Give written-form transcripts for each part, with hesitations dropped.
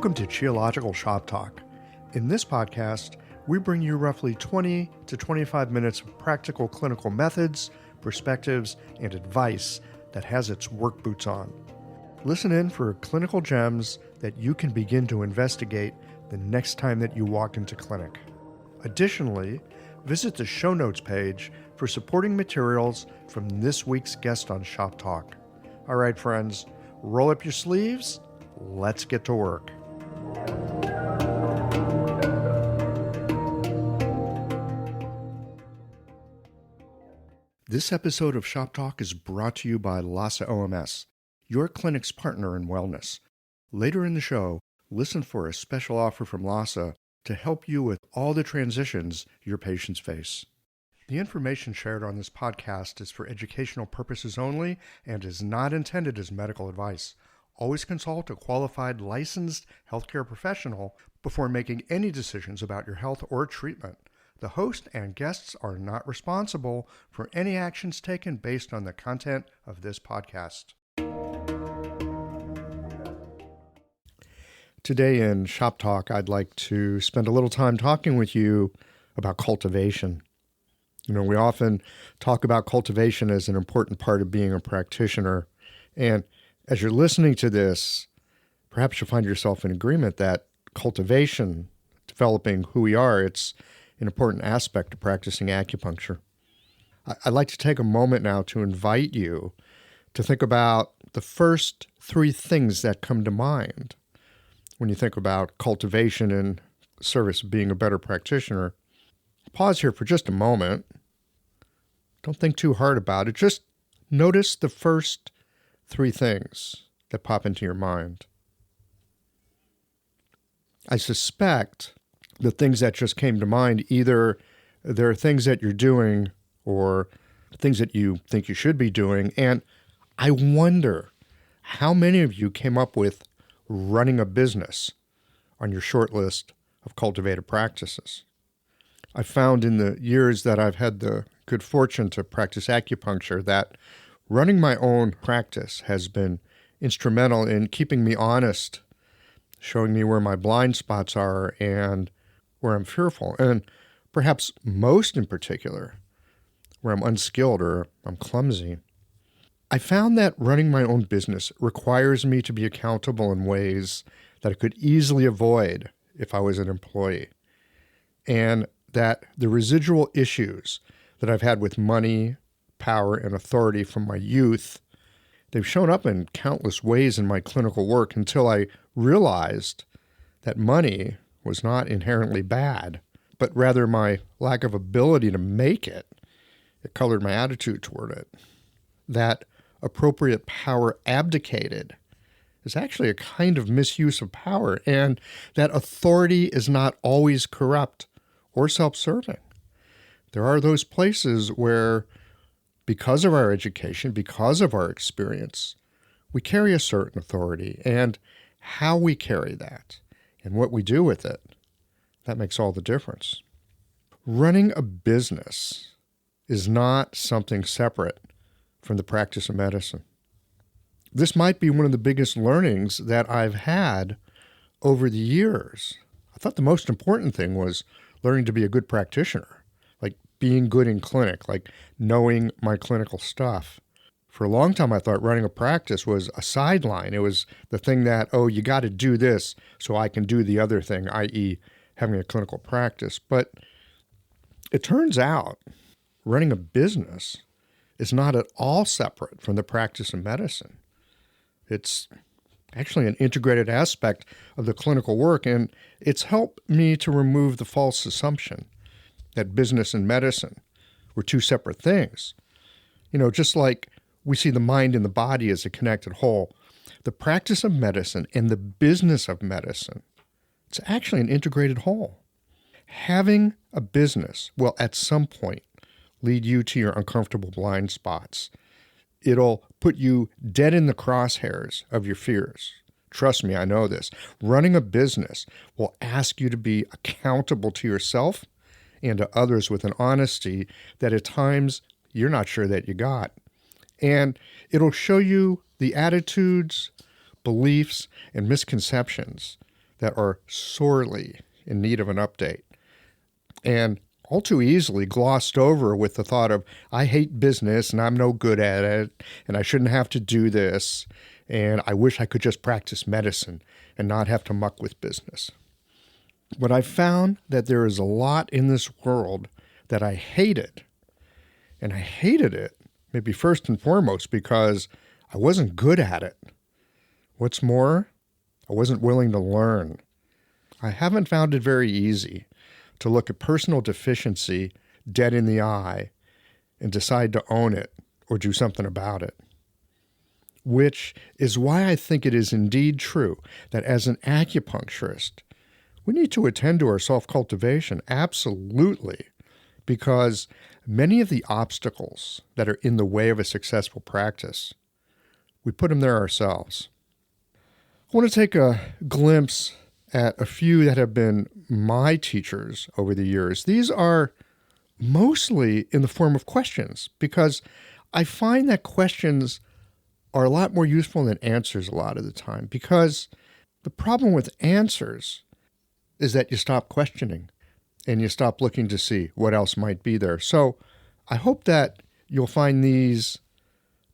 Welcome to Geological Shop Talk. In this podcast, we bring you roughly 20 to 25 minutes of practical clinical methods, perspectives, and advice that has its work boots on. Listen in for clinical gems that you can begin to investigate the next time that you walk into clinic. Additionally, visit the show notes page for supporting materials from this week's guest on Shop Talk. All right, friends, roll up your sleeves. Let's get to work. This episode of Shop Talk is brought to you by LASA OMS, your clinic's partner in wellness. Later in the show, listen for a special offer from LASA to help you with all the transitions your patients face. The information shared on this podcast is for educational purposes only and is not intended as medical advice. Always consult a qualified licensed healthcare professional before making any decisions about your health or treatment. The host and guests are not responsible for any actions taken based on the content of this podcast. Today in Shop Talk, I'd like to spend a little time talking with you about cultivation. We often talk about cultivation as an important part of being a practitioner. And as you're listening to this, perhaps you'll find yourself in agreement that cultivation, developing who we are, it's an important aspect of practicing acupuncture. I'd like to take a moment now to invite you to think about the first three things that come to mind when you think about cultivation in service of being a better practitioner. Pause here for just a moment. Don't think too hard about it. Just notice the first three things that pop into your mind. I suspect the things that just came to mind, either there are things that you're doing or things that you think you should be doing. And I wonder how many of you came up with running a business on your short list of cultivative practices. I found in the years that I've had the good fortune to practice acupuncture that running my own practice has been instrumental in keeping me honest, showing me where my blind spots are and where I'm fearful, and perhaps most in particular, where I'm unskilled or I'm clumsy. I found that running my own business requires me to be accountable in ways that I could easily avoid if I was an employee, and that the residual issues that I've had with money, power, and authority from my youth, they've shown up in countless ways in my clinical work until I realized that money was not inherently bad, but rather my lack of ability to make it. It colored my attitude toward it. That appropriate power abdicated is actually a kind of misuse of power, and that authority is not always corrupt or self-serving. There are those places where, because of our education, because of our experience, we carry a certain authority, and how we carry that and what we do with it, that makes all the difference. Running a business is not something separate from the practice of medicine. This might be one of the biggest learnings that I've had over the years. I thought the most important thing was learning to be a good practitioner, like being good in clinic, like knowing my clinical stuff. For a long time, I thought running a practice was a sideline. It was the thing that, you got to do this so I can do the other thing, i.e. having a clinical practice. But it turns out running a business is not at all separate from the practice of medicine. It's actually an integrated aspect of the clinical work, and it's helped me to remove the false assumption that business and medicine were two separate things. Just like we see the mind and the body as a connected whole, the practice of medicine and the business of medicine, it's actually an integrated whole. Having a business will at some point lead you to your uncomfortable blind spots. It'll put you dead in the crosshairs of your fears. Trust me, I know this. Running a business will ask you to be accountable to yourself and to others with an honesty that at times you're not sure that you got. And it'll show you the attitudes, beliefs, and misconceptions that are sorely in need of an update, and all too easily glossed over with the thought of, I hate business and I'm no good at it and I shouldn't have to do this and I wish I could just practice medicine and not have to muck with business. But I found that there is a lot in this world that I hated. And I hated it, maybe first and foremost, because I wasn't good at it. What's more, I wasn't willing to learn. I haven't found it very easy to look at personal deficiency dead in the eye and decide to own it or do something about it. Which is why I think it is indeed true that as an acupuncturist, we need to attend to our self-cultivation, absolutely, because many of the obstacles that are in the way of a successful practice, we put them there ourselves. I want to take a glimpse at a few that have been my teachers over the years. These are mostly in the form of questions, because I find that questions are a lot more useful than answers a lot of the time, because the problem with answers is that you stop questioning and you stop looking to see what else might be there. So I hope that you'll find these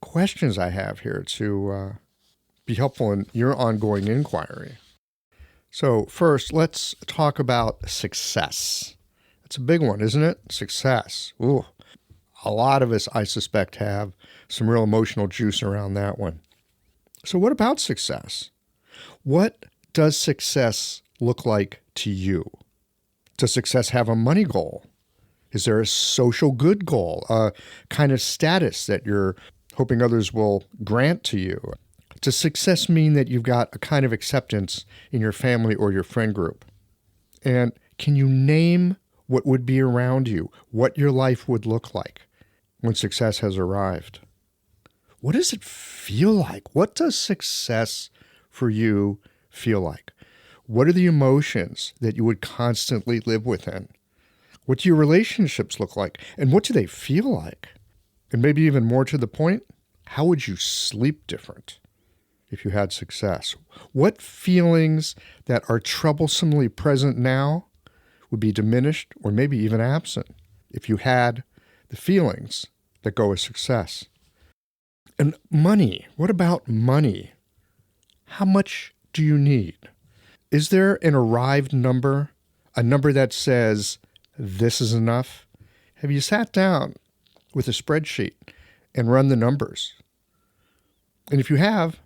questions I have here to be helpful in your ongoing inquiry. So first, let's talk about success. It's a big one, isn't it? Success. Ooh, a lot of us, I suspect, have some real emotional juice around that one. So what about success? What does success look like to you? Does success have a money goal? Is there a social good goal, a kind of status that you're hoping others will grant to you? Does success mean that you've got a kind of acceptance in your family or your friend group? And can you name what would be around you, what your life would look like when success has arrived? What does it feel like? What does success for you feel like? What are the emotions that you would constantly live within? What do your relationships look like? And what do they feel like? And maybe even more to the point, how would you sleep different if you had success? What feelings that are troublesomely present now would be diminished or maybe even absent if you had the feelings that go with success? And money, what about money? How much do you need? Is there an arrived number, a number that says, this is enough? Have you sat down with a spreadsheet and run the numbers? And if you have,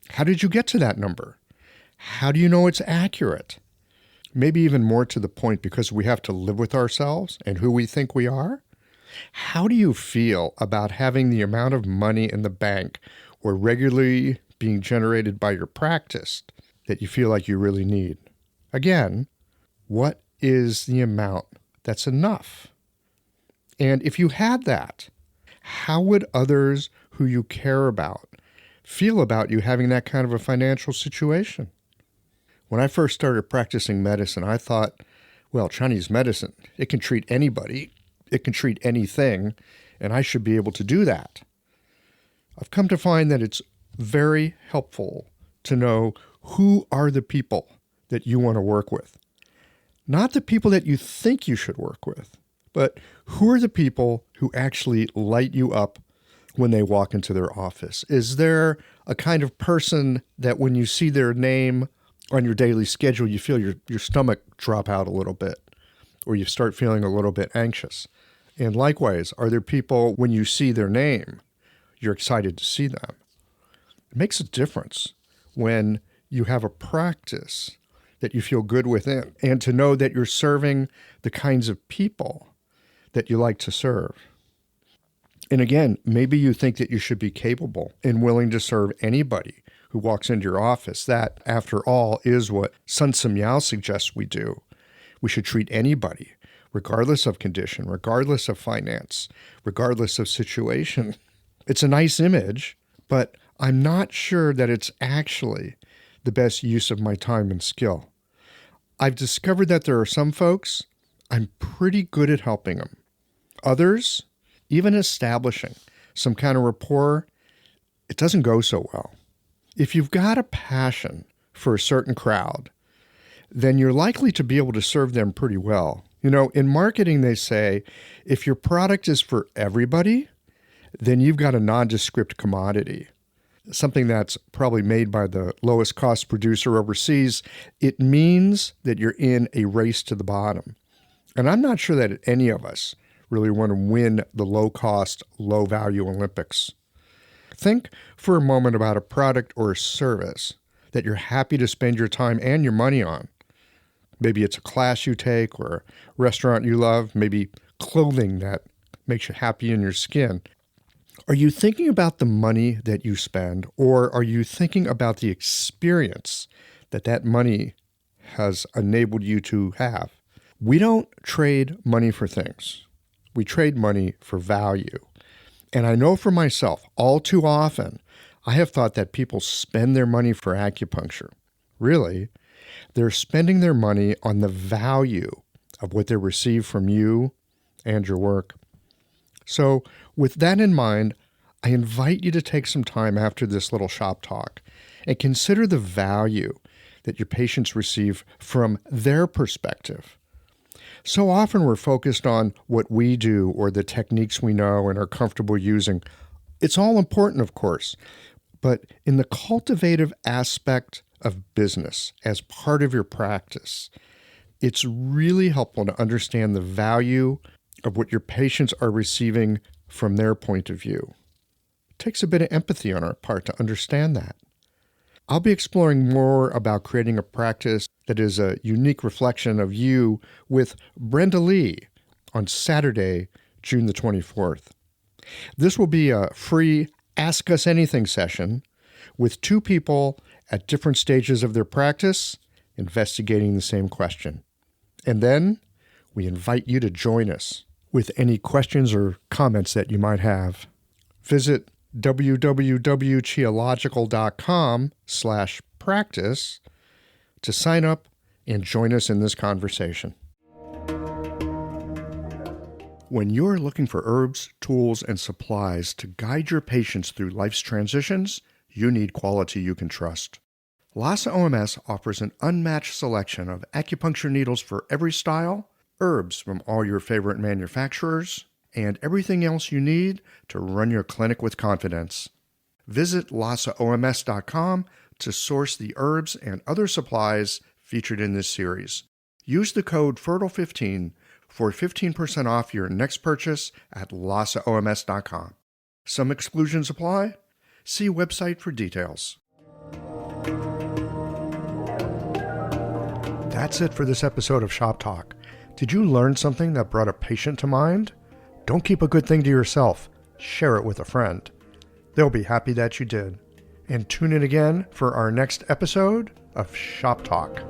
how did you get to that number? How do you know it's accurate? Maybe even more to the point, because we have to live with ourselves and who we think we are. How do you feel about having the amount of money in the bank or regularly being generated by your practice that you feel like you really need? Again, what is the amount that's enough? And if you had that, how would others who you care about feel about you having that kind of a financial situation? When I first started practicing medicine, I thought, well, Chinese medicine, it can treat anybody, it can treat anything, and I should be able to do that. I've come to find that it's very helpful to know who are the people that you want to work with. Not the people that you think you should work with, but who are the people who actually light you up when they walk into their office? Is there a kind of person that when you see their name on your daily schedule, you feel your stomach drop out a little bit, or you start feeling a little bit anxious? And likewise, are there people when you see their name, you're excited to see them? It makes a difference when you have a practice that you feel good within, and to know that you're serving the kinds of people that you like to serve. And again, maybe you think that you should be capable and willing to serve anybody who walks into your office. That, after all, is what Sun Simyao suggests we do. We should treat anybody, regardless of condition, regardless of finance, regardless of situation. It's a nice image, but I'm not sure that it's actually the best use of my time and skill. I've discovered that there are some folks, I'm pretty good at helping them. Others, even establishing some kind of rapport, it doesn't go so well. If you've got a passion for a certain crowd, then you're likely to be able to serve them pretty well. You know, in marketing, they say, if your product is for everybody, then you've got a nondescript commodity, something that's probably made by the lowest cost producer overseas. It means that you're in a race to the bottom. And I'm not sure that any of us really want to win the low-cost, low-value Olympics. Think for a moment about a product or a service that you're happy to spend your time and your money on. Maybe it's a class you take or a restaurant you love, maybe clothing that makes you happy in your skin. Are you thinking about the money that you spend, or are you thinking about the experience that that money has enabled you to have? We don't trade money for things. We trade money for value. And I know for myself, all too often, I have thought that people spend their money for acupuncture. Really, they're spending their money on the value of what they receive from you and your work. So with that in mind, I invite you to take some time after this little shop talk and consider the value that your patients receive from their perspective. So often we're focused on what we do or the techniques we know and are comfortable using. It's all important, of course, but in the cultivative aspect of business as part of your practice, it's really helpful to understand the value of what your patients are receiving from their point of view. It takes a bit of empathy on our part to understand that. I'll be exploring more about creating a practice that is a unique reflection of you with Brenda Lee on Saturday, June the 24th. This will be a free Ask Us Anything session with two people at different stages of their practice investigating the same question. And then we invite you to join us with any questions or comments that you might have. Visit www.qiological.com/practice to sign up and join us in this conversation. When you're looking for herbs, tools, and supplies to guide your patients through life's transitions, you need quality you can trust. Lhasa OMS offers an unmatched selection of acupuncture needles for every style, herbs from all your favorite manufacturers, and everything else you need to run your clinic with confidence. Visit LhasaOMS.com to source the herbs and other supplies featured in this series. Use the code FERTILE15 for 15% off your next purchase at LhasaOMS.com. Some exclusions apply. See website for details. That's it for this episode of Shop Talk. Did you learn something that brought a patient to mind? Don't keep a good thing to yourself. Share it with a friend. They'll be happy that you did. And tune in again for our next episode of Shop Talk.